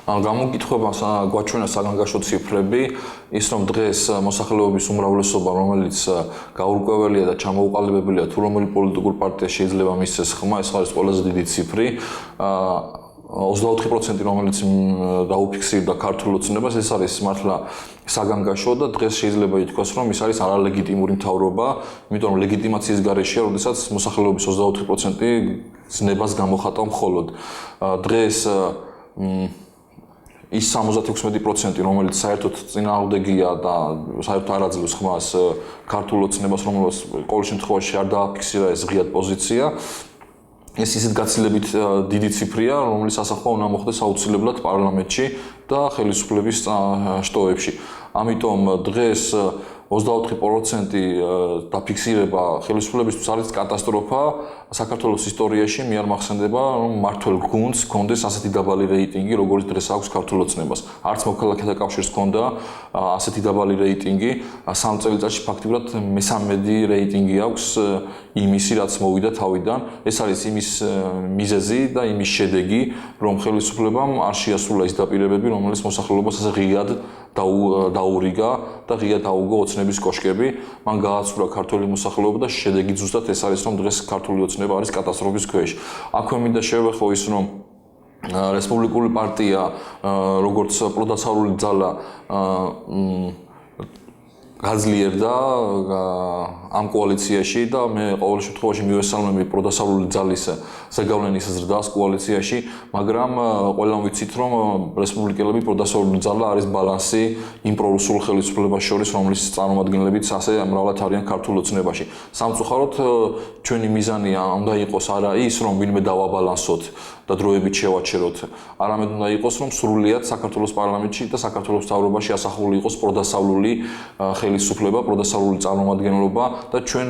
გამოკითხვება გვაჩვენა საგანგაშო ციფრები, ის რომ დღეს მოსახლეობის უმრავლესობა, რომელიც გაურკვეველია და ჩამოუყალიბებელია თუ რომელი პოლიტიკურ პარტია შეიძლება მისცეს ხმა, ეს არის ყველაზე დიდი ციფრი. 24%, რომელიც დაუფიქსირდა ქართულ ოცნებას, ეს არის მართლა საგანგაშო და დღეს შეიძლება ითქვას, რომ ის არის არალეგიტიმური მთავრობა, იმიტომ რომ ლეგიტიმაციის გარეშეა, როდესაც მოსახლეობის 24% ზნებას გამოხატავ მხოლოდ. დღეს ის 76%, რომელიც საერთოდ წინააღმდეგია და საერთოდ არ აძლევს ხმას ქართულ ოცნებას, რომელსაც ყოველ შემთხვევაში არ დააფიქსირა ეს ღიად პოზიცია. ეს ისეთ გაცილებით დიდი ციფრია, რომელიც ასახვა უნდა მოხდეს აუცილებლად პარლამენტში და ხელისუფლების შტოებში. ამიტომ დღეს 24% დაფიქსირება ხელისუფლებისთვის არის კატასტროფა საქართველოს ისტორიაში. მე არ მახსენდება, რომ მართლ გუნდს ჰქონდეს ასეთი დაბალი რეიტინგი, როგორც დღეს აქვს ქართულ ოცნებას. არც მოქალაქეთა კავშირს ჰქონდა ასეთი დაბალი რეიტინგი. 3 წელიწადში ფაქტიურად მესამედი რეიტინგი აქვს იმისი, რაც მოვიდა თავიდან. ეს არის იმის მიზეზი და იმის შედეგი, რომ ხელისუფლებამ არ შეასრულა ის დაპირებები, რომელიც მოსახლეობას ასე ღიად დაურიგა და ღიად აუგო ოცნების კოშკები. მან გააცურა ქართული მოსახლეობა და შედეგი ზუსტად ეს არის, რომ დღეს ქართული ოცნება არის კატასტროფის ქვეშ. აქვე მინდა შევეხო ის, რომ რესპუბლიკური პარტია, როგორც პროდასავლური ძალა, გაძლიერდა ამ კოალიციაში და მე ყოველ შემთხვევაში მივესალმები პროდასავლური ძალის ზეგავლენის ზრდას კოალიციაში, მაგრამ ყველამ ვიცით, რომ რესპუბლიკელები პროდასავლური ძალა არის ბალანსი იმ პრორუსულ ხელისუფლებას შორის, რომლის წარმომადგენლებიც ასე მრავლად არიან ქართულ ოცნებაში. სამწუხაროდ ჩვენი მიზანია უნდა იყოს არა ის, რომ ვინმე დავაბალანსოთ და დროებით შევაჩეროთ, არამედ უნდა იყოს, რომ სრულიად საქართველოს პარლამენტში და საქართველოს მთავრობაში ასახული იყოს პროდასავლური ხელისუფლება, პროდასავლური წარმომადგენლობა და ჩვენ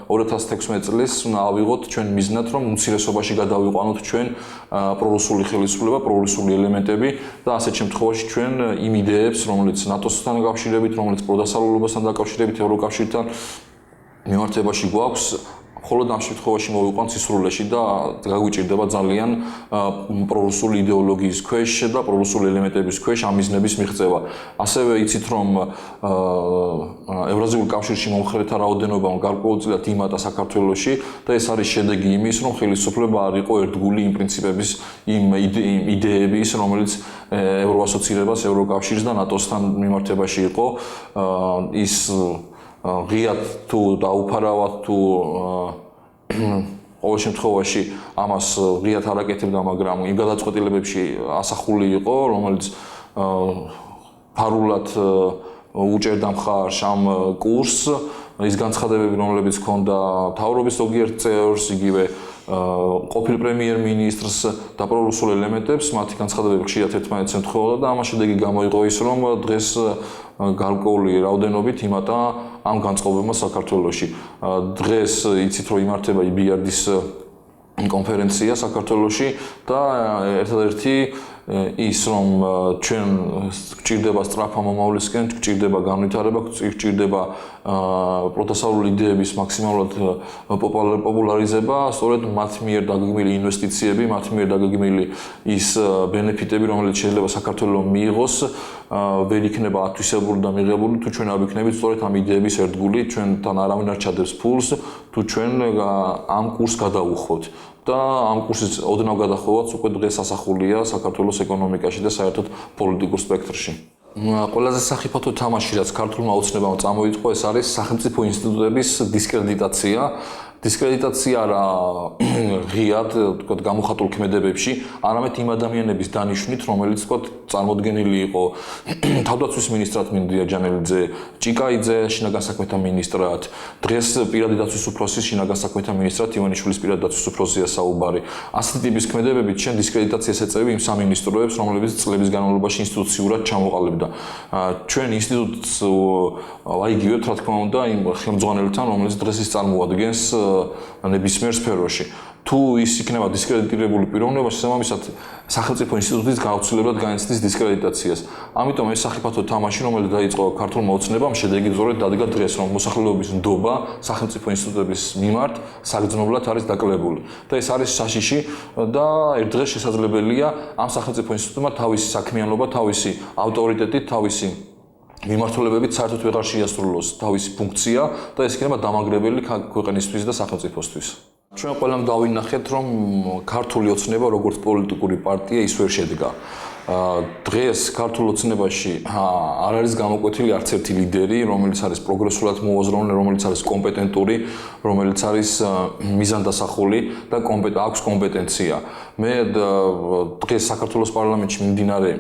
2016 წლის უნდა ავიღოთ ჩვენ მიზნად, რომ უმცირესობაში გადავიყვანოთ ჩვენ პრორუსული ხელისუფლება, პრორუსული ელემენტები და ასეთ შემთხვევაში ჩვენ იმ იდეებს, რომელიც ნატოსთან დაკავშირებით, რომელიც პროდასავლურობასთან დაკავშირებით, ევროკავშირთან მიმართებაში გვაქვს, მხოლოდ ამ შემთხვევაში მოვიყვანთ სისრულეში და გაგვიჭირდება ძალიან პრორუსული იდეოლოგიის ქვეშ და პრორუსული ელემენტების ქვეშ ამ მიზნების მიღწევა. ასევე იცით, რომ ევრაზიულ კავშირში მომხრეთა რაოდენობა გარკვეულწილად იმატა საქართველოში და ეს არის შედეგი იმის, რომ ხელისუფლება არ იყო ერთგული იმ პრინციპების, იმ იდეების, რომელიც ევროასოცირებას, ევროკავშირს და ნატოსთან მიმართებაში იყო. ის ღიად თუ დაუფარავად თუ ყოველ შემთხვევაში ამას ღიად არ აკეთებდა, მაგრამ იმ გადაწყვეტილებებში ასახული იყო, რომელიც ფარულად უჭერდა მხარს ამ კურსს, ის განცხადებები, რომლებიც ჰქონდა მთავრობის ზოგიერთ წევრს, იგივე ყოფილ პრემიერ-მინისტრს და პრორუსულ ელემენტებს, მათი განცხადებები ხშირად ერთმანეთს ემთხვეოდა და ამას შედეგი გამოიღო ის, რომ დღეს გარკვეული რაოდენობით იმატა ამ განწყობებმა საქართველოში. დღეს იცით, რომ იმართება IBRD-ის კონფერენცია საქართველოში და ერთადერთი ის, რომ ჩვენ გჭირდება სწრაფა მომავლისკენ, გჭირდება განვითარება, გჭირდება პროდასავლური იდეების მაქსიმალურად პოპულარიზება, სწორედ მათ მიერ დაგეგმილი ინვესტიციები, მათ მიერ დაგეგმილი ის ბენეფიტები, რომელიც შეიძლება საქართველოს მიიღოს, ვერ იქნება ათვისებული და მიღებული, თუ ჩვენ არ ვიქნებით სწორედ ამ იდეების ერთგული, ჩვენთან არავინ არ ჩადებს ფულს, თუ ჩვენ ამ კურსს გადავუხოთ. და ამ კურსის ოდნავ გადახვევაც უკვე დღეს ასახულია საქართველოს ეკონომიკაში და საერთოდ პოლიტიკურ სპექტრში. ყველაზე სახიფათო თამაში, რაც ქართულმა ოცნებამ წამოიწყო, ეს არის სახელმწიფო ინსტიტუტების დისკრედიტაცია. დისკრედიტაცია არა ღიად, თქო, გამოხატულ ქმედებებში, არამედ იმ ადამიანების დანიშვნით, რომელიც თქო, წარმოდგენილი იყო თავდაცვის მინისტრად მინდია ჯანელიძე, ჭიკაიძე შინაგან საქმეთა მინისტრად, დღეს პირადი დაცვის უფროსის შინაგან საქმეთა მინისტრად ივანიშვილის პირადი დაცვის უფროსია საუბარი. ასეთი ტიპის ქმედებებით ჩვენ დისკრედიტაციას ეწევი იმ სამინისტროებს, რომლებიც წლების განმავლობაში ინსტიტუციურად ჩამოყალიბდა. ჩვენ ინსტიტუტს ვაიგივებთ, რა თქმა უნდა, იმ ხელმძღვანელთან, რომელიც დღეს ის წარმოადგენს ნებისმიერ სფეროში. თუ ის იქნება დისკრედიტირებული პიროვნება, შესაბამისად სახელმწიფო ინსტიტუტის გაუცილებლად განიცდის დისკრედიტაციას. ამიტომ ეს სახიფათო თამაში, რომელიც დაიწყო ქართულმა ოცნებამ, შედეგი სწორედ დადგა დღეს, რომ მოსახლეობის ნდობა სახელმწიფო ინსტიტუტების მიმართ საგრძნობლად არის დაკლებული. და ეს არის საშიში და ერთ დღეს შესაძლებელია ამ სახელმწიფო ინსტიტუტმა თავისი საქმიანობა, თავისი ავტორიტეტით, თავისი მიმართულებებით საერთოდ ვეღარ შეასრულოს თავისი ფუნქცია და ეს იქნება დამაგრებელი ქვეყნისთვის და სახელმწიფოსთვის. ჩვენ ყველამ დავინახეთ, რომ ქართული ოცნება როგორც პოლიტიკური პარტია ის ვერ შედგა. დღეს ქართულ ოცნებაში არ არის გამოკვეთილი არც ერთი ლიდერი, რომელიც არის პროგრესულად მოაზროვნე, რომელიც არის კომპეტენტური, რომელიც არის მიზანდასახული და აქვს კომპეტენცია. მე დღეს საქართველოს პარლამენტში მიმდინარე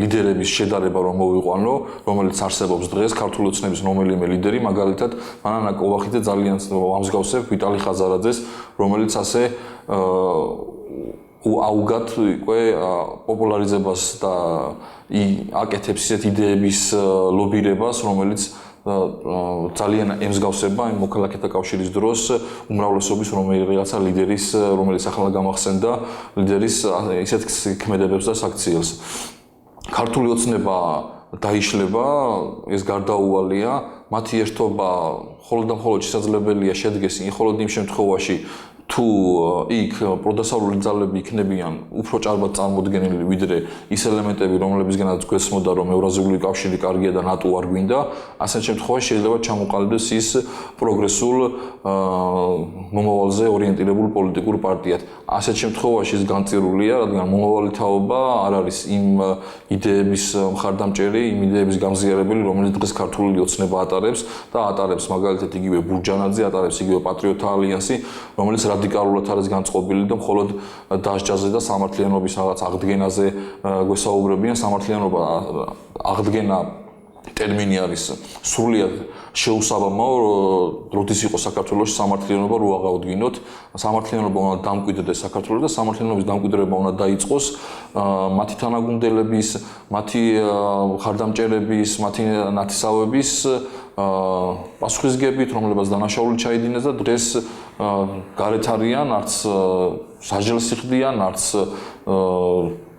ლიდერების შედარება რომ მოვიყვანო, რომელიც არსებობს დღეს ქართული ოცნების რომელიმე ლიდერი, მაგალითად, მანანა კოვახიძე ძალიან ამსგავსებ ვიტალი ხაზარაძეს, რომელიც ასე აუგად უკვე პოპულარიზებას და აკეთებს ისეთ იდეების ლობირებას, რომელიც ძალიან ემსგავსება იმ მოქალაქეთა კავშირის დროს უმრავლესობის რომელიღაცა ლიდერის, რომელიც ახლა გამახსენდა, ლიდერის ისეთ ქმედებებს და საქციელს. ქართული ოცნება დაიშლება, ეს გარდაუვალია, მათი ერთობა მხოლოდ და მხოლოდ შესაძლებელია შედგეს მხოლოდ იმ შემთხვევაში, თუ იქ პროდასავლური ძალები იქნებიან უფრო ჭარბად წარმოდგენილი ვიდრე ის ელემენტები, რომლებისგანაც გვესმოდა, რომ ევრაზიული კავშირი კარგია და ნატო არ გვინდა, ასეთ შემთხვევაში შეიძლება ჩამოყალიბდეს ის პროგრესულ მომავალზე ორიენტირებულ პოლიტიკურ პარტიად. ასეთ შემთხვევაში ის განწირულია, რადგან მომავალი თაობა არ არის იმ იდეების მხარდამჭერი, იმ იდეების გამზიარებელი, რომელიც დღეს ქართული ოცნება ატარებს და ატარებს მაგალითად იგივე ბურჯანაძე, ატარებს იგივე პატრიოტთა ალიანსი, რომელიც რადიკალურად არის განწყობილი და მხოლოდ დასჯაზე და სამართლიანობის რაღაც აღდგენაზე გვესაუბრებიან. სამართლიანობა აღდგენა ტერმინი არის სრულიად შეუსაბამო, როდის იყო საქართველოში სამართლიანობა რო აღავდგინოთ. სამართლიანობა უნდა დამკვიდრდეს საქართველოში და სამართლიანობის დამკვიდრება უნდა დაიწყოს მათი თანაგუნდელების, მათი მხარდამჭერების, მათი ნათესავების პასუხისგებით, რომლებაც დანაშაული ჩაიდინეს და დღეს გარეთ არიან, არც საჯელს იხდიან, არც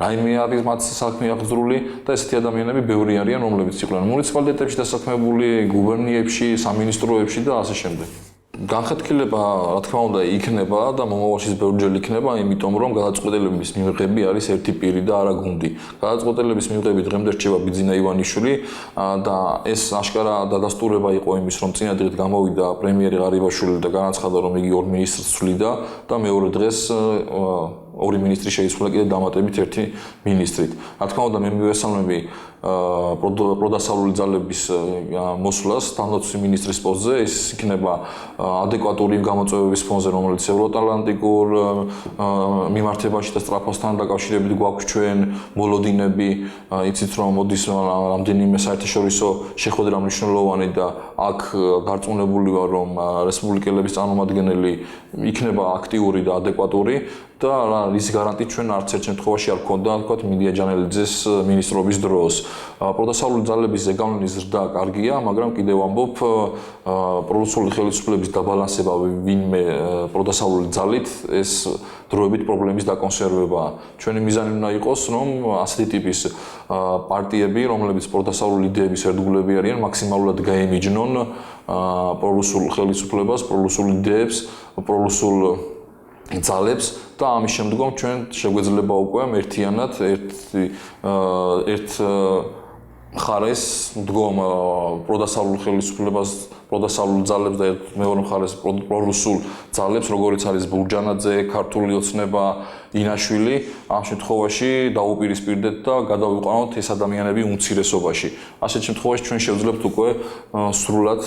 რაიმე არის მათ საქმე აღძრული და ესეთი ადამიანები ბევრი არიან, რომლებიც იყვნენ მუნიციპალიტეტებში დასაქმებული, გუბერნიებში, სამინისტროებში და ასე შემდეგ. განხეთქილება, რა თქმა უნდა, იქნება და მომავალშიც ბევრჯერ იქნება, იმიტომ რომ გადაწყვეტილების მიღები არის ერთი პირი და არა გუნდი. გადაწყვეტილების მიღები დღემდე რჩება ბიძინა ივანიშვილი და ეს აშკარა დადასტურება იყო იმის, რომ წინა დღით გამოვიდა პრემიერი ღარიბაშვილი და განაცხადა, რომ იგი ორ მინისტრს ცვლიდა და მეორე დღეს ორი მინისტრი შეიცვალა კიდე დამატებით ერთი მინისტრით. რა თქმა უნდა, მე მივესალმები პროდასავლური ძალების მოსვლას თავდაცვის მინისტრის პოსტზე, ის იქნება ადეკვატური იმ გამოწვევების ფონზე, რომელიც ევროატლანტიკურ მიმართებაში და სწრაფასთან დაკავშირებით გვაქვს ჩვენ მოლოდინები, იცით რომ მოდის რამდენიმე საერთაშორისო შეხვედრა მნიშვნელოვანი და აქ დარწმუნებული ვარ, რომ რესპუბლიკელების წარმომადგენელი იქნება აქტიური და ადეკვატური და ის გარანტი ჩვენ არც ერთ შემთხვევაში არ გქონდა, თქვათ, მინდია ჯანელიძეს მინისტრობის დროს. პროდასავლური ძალების ზეგავლენის ზრდა კარგია, მაგრამ კიდევ ამბობ, პრორუსული ხელისუფლების დაბალანსება ვინმე პროდასავლური ძალით ეს დროებით პრობლემის დაკონსერვებაა. ჩვენი მიზანი უნდა იყოს, რომ ასეთი ტიპის პარტიები, რომლებიც პროდასავლური იდეების ერთგულები არიან, მაქსიმალურად გაემიჯნონ პრორუსულ ხელისუფლებას, პრორუსულ იდეებს, პრორუსულ ძალებს და ამის შემდგომ ჩვენ შეგვეძლება უკვე ერთიანად ერთ მხარეს მდგომ პროდასავლურ ხელისუფლებას, პროდასავლურ ძალებს და მეორე მხარეს პრორუსულ ძალებს, როგორიც არის ბურჯანაძე, ქართული ოცნება, ინაშვილი, ამ შემთხვევაში დაუპირისპირდეთ და გადავიყვანოთ ეს ადამიანები უმცირესობაში. ასეთ შემთხვევაში ჩვენ შევძლებთ უკვე სრულად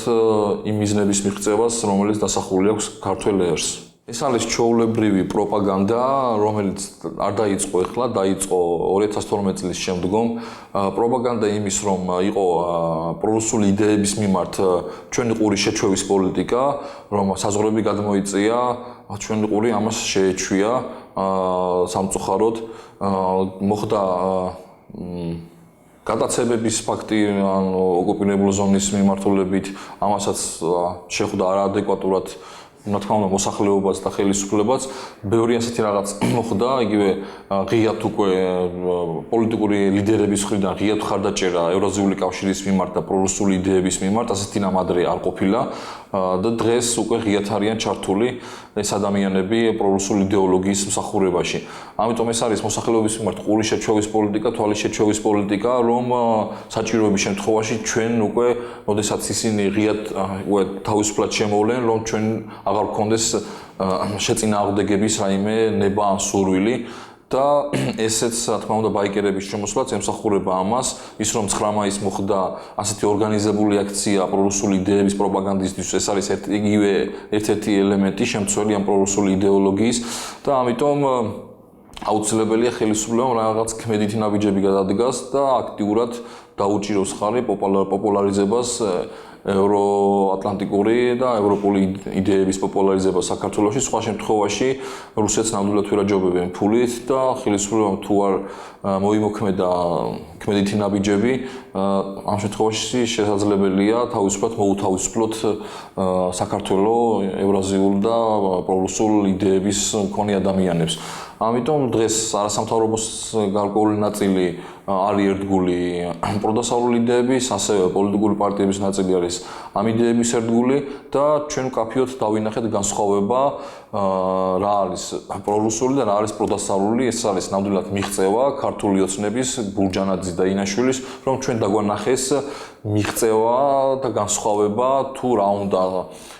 იმ მიზნების მიღწევას, რომელიც დასახული აქვს ქართველ ერს. ეს არის ჩვეულებრივი პროპაგანდა, რომელიც არ დაიწყო ეხლა, დაიწყო 2012 წლის შემდგომ. პროპაგანდა იმის, რომ იყო პრორუსული იდეების მიმართ ჩვენი ყური შეჩვევის პოლიტიკა, რომ საზღვრები გადმოიწია, ჩვენი ყური ამას შეეჩვია სამწუხაროდ. მოხდა გადაცემების ფაქტი ოკუპირებული ზონის მიმართულებით, ამასაც შეხვდა არაადეკვატურად რა თქმა უნდა მოსახლეობაც და ხელისუფლებაც ბევრი ასეთი რაღაც მოხდა, იგივე ღიად უკვე პოლიტიკური ლიდერების მხრიდან ღიად ხარდაჭერა ევრაზიული კავშირის მიმართ და პრორუსული იდეების მიმართ, ასეთი ნამადრე არ ყოფილა და დღეს უკვე ღიად არიან ჩართული ეს ადამიანები პრორუსული იდეოლოგიის მსახურებაში. ამიტომ ეს არის მოსახლეობის მიმართ ყურის შეჩოვის პოლიტიკა, თვალის შეჩოვის პოლიტიკა, რომ საჭიროების შემთხვევაში ჩვენ უკვე, როდესაც ისინი ღიად უკვე თავისუფლად შემოვლენ, რომ ჩვენ აღარ გქონდეს შეწინააღმდეგების რაიმე ნება ან სურვილი და ესეც, რა თქმა უნდა, ბაიკერების შემოსვლაც ემსახურება ამას, ის რომ 9 მაისს მოხდა ასეთი ორგანიზებული აქცია პრორუსული იდეების პროპაგანდისთვის, ეს არის იგივე ერთ-ერთი ელემენტი შემცველი ამ პრორუსული იდეოლოგიის და ამიტომ აუცილებელია ხელისუფლებამ რაღაც ქმედითი ნაბიჯები გადადგას და აქტიურად დაუჭიროს ხარი პოპულარიზებას ევროატლანტიკური და ევროპული იდეების პოპულარიზება საქართველოში. სხვა შემთხვევაში რუსეთს ნამდვილად ვერ აჯობებენ ფულით და ხელისუფლებამ თუ არ მოიმოქმედა ქმედითი ნაბიჯები, ამ შემთხვევაში შესაძლებელია თავისუფლად მოუთავისუფლოთ საქართველოს ევრაზიულ და პრორუსულ იდეების მქონე ადამიანებს. ამიტომ დღეს არასამთავრობოს გარკვეული ნაწილი არის ერთგული პროდასავლური იდეების, ასევე პოლიტიკური პარტიების ნაწილი არის ამ იდეების ერთგული და ჩვენ ვკაფიოდ დავინახეთ განსხვავება რა არის პრორუსული და რა არის პროდასავლური. ეს არის ნამდვილად მიღწევა ქართული ოცნების გურჯანაძის და ინაშვილის, რომ ჩვენ დაგვანახეს მიღწევა და განსხვავება თუ რა უნდა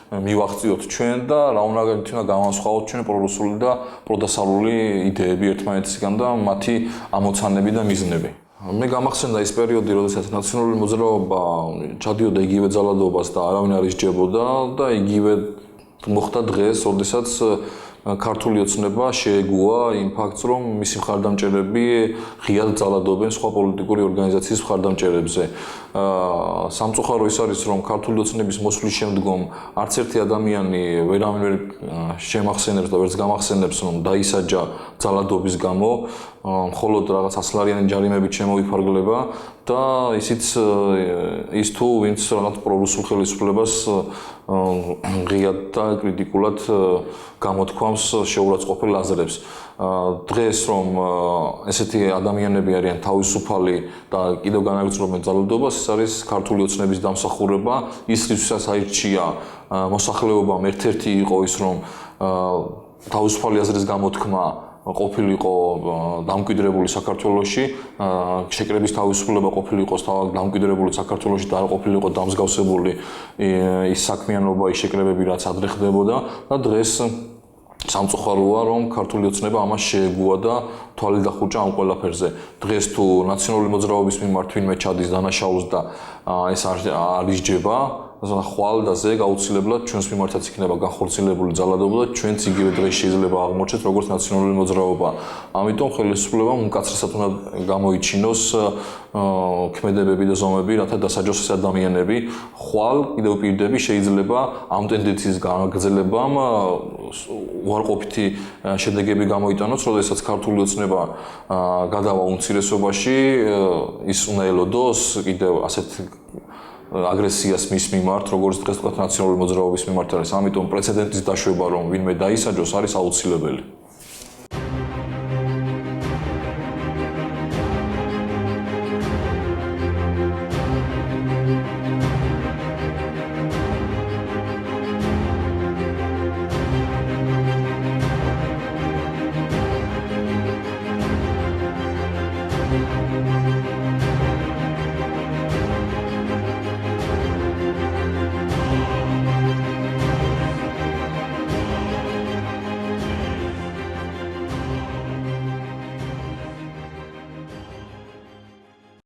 მივახციოთ ჩვენ და რა უნდა გავანსხვაოთ ჩვენ პრორუსული და პროდასავლური იდეები ერთმანეთისგან და მათი ამოცანები და მიზნები. მე გამახსენდა ის პერიოდი, როდესაც ნაციონალური მოძრაობა ჩადიოდა იგივე ძალადობას და არავინ არ ისჯებოდა და იგივე მოხდა დღეს, როდესაც ქართული ოცნება შეეგუა იმ ფაქტს, რომ მისი მხარდამჭერები ღიად ძალადობენ სხვა პოლიტიკური ორგანიზაციის მხარდამჭერებზე. სამწუხარო ის არის, რომ ქართული ოცნების მოსვლის შემდგომ არც ერთი ადამიანი ვერავინ ვერ შემახსენებს და ვერც გამახსენებს, რომ დაისაჯა ძალადობის გამო, მხოლოდ რაღაც 100 ლარიანი ჯარიმებით შემოიფარგლება და ის თუ ვინც რაღაც პრორუსულ ხელისუფლებას ღიად და კრიტიკულად გამოთქვამს შეურაცხყოფელ აზრებს. დღეს რომ ესეთი ადამიანები არიან თავისუფალი და კიდევ განაგრძობენ ძალადობას, ეს არის ქართული ოცნების დამსახურება, ის რისთვისაც აირჩია მოსახლეობამ ერთ-ერთი იყო ის, რომ თავისუფალი აზრის გამოთქმა ყოფილიყო დამკვიდრებული საქართველოში, შეკრების თავისუფლება ყოფილიყო დამკვიდრებული საქართველოში და არ ყოფილიყო დამსგავსებული ის საქმიანობა, ის შეკრებები, რაც ადრე ხდებოდა და დღეს სამწუხაროა, რომ ქართული ოცნება ამას შეეგუა და თვალი დახუჭა ამ ყველაფერზე. დღეს თუ ნაციონალური მოძრაობის მიმართ ვინმე ჩადის დანაშაულს და ეს არ ისჯება, ხვალ და ზეგ აუცილებლად ჩვენს მიმართაც იქნება განხორციელებული ძალადობა და ჩვენც იგივე დღეს შეიძლება აღმოჩნდეთ როგორც ნაციონალური მოძრაობა. ამიტომ ხელისუფლებამ უმკაცრესად უნდა გამოიჩინოს ქმედებები და ზომები, რათა დასაჯოს ეს ადამიანები. ხვალ კიდევ პირდები შეიძლება ამ ტენდენციის გაგრძელებამ უარყოფითი შედეგები გამოიტანოს, როდესაც ქართული ოცნება გადავა უმცირესობაში, ის უნდა ელოდოს კიდევ ასეთ აგრესიას მის მიმართ, როგორც დღეს თქვა ნაციონალური მოძრაობის მიმართ არის. ამიტომ პრეცედენტის დაშვება, რომ ვინმე დაისაჯოს, არის აუცილებელი.